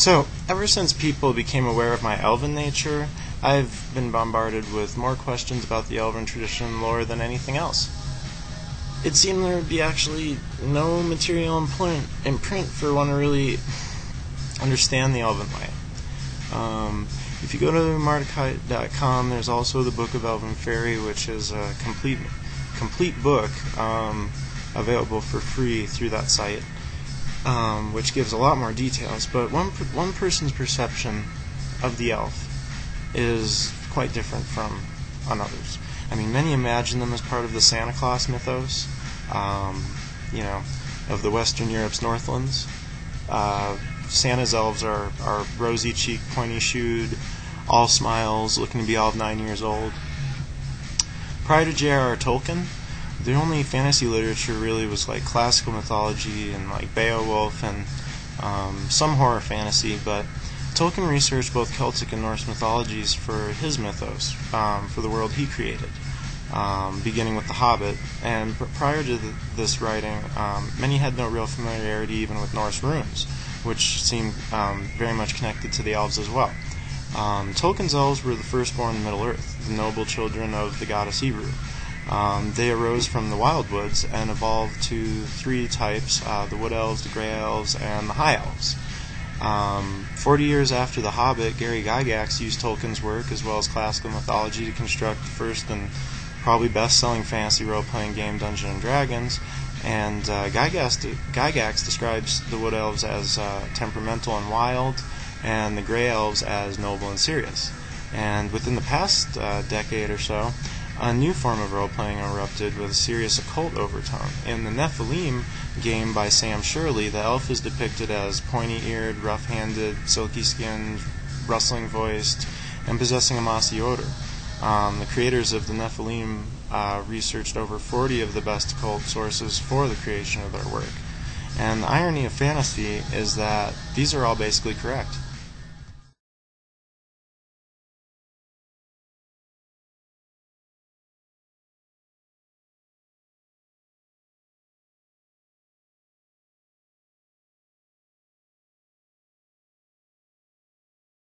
So, ever since people became aware of my elven nature, I've been bombarded with more questions about the elven tradition and lore than anything else. It seemed there would be actually no material in print for one to really understand the elven way. If you go to Mardukite.com, there's also the Book of Elven Fairy, which is a complete book available for free through that site, which gives a lot more details. But one person's perception of the elf is quite different from another's. I mean, many imagine them as part of the Santa Claus mythos, of the Western Europe's Northlands. Santa's elves are rosy-cheeked, pointy-shoed, all smiles, looking to be all of 9 years old. Prior to J.R.R. Tolkien, the only fantasy literature really was like classical mythology and like Beowulf and some horror fantasy, but Tolkien researched both Celtic and Norse mythologies for his mythos, for the world he created, beginning with The Hobbit. And prior to this writing, many had no real familiarity even with Norse runes, which seemed very much connected to the elves as well. Tolkien's elves were the firstborn in Middle-earth, the noble children of the goddess Ebru. They arose from the wild woods and evolved to three types, the wood elves, the grey elves, and the high elves. 40 years after The Hobbit, Gary Gygax used Tolkien's work as well as classical mythology to construct the first and probably best-selling fantasy role-playing game, Dungeons & Dragons, and Gygax describes the wood elves as temperamental and wild, and the grey elves as noble and serious. And within the past decade or so, a new form of role-playing erupted with a serious occult overtone. In the Nephilim game by Sam Shirley, the elf is depicted as pointy-eared, rough-handed, silky-skinned, rustling-voiced, and possessing a mossy odor. The creators of the Nephilim researched over 40 of the best occult sources for the creation of their work. And the irony of fantasy is that these are all basically correct.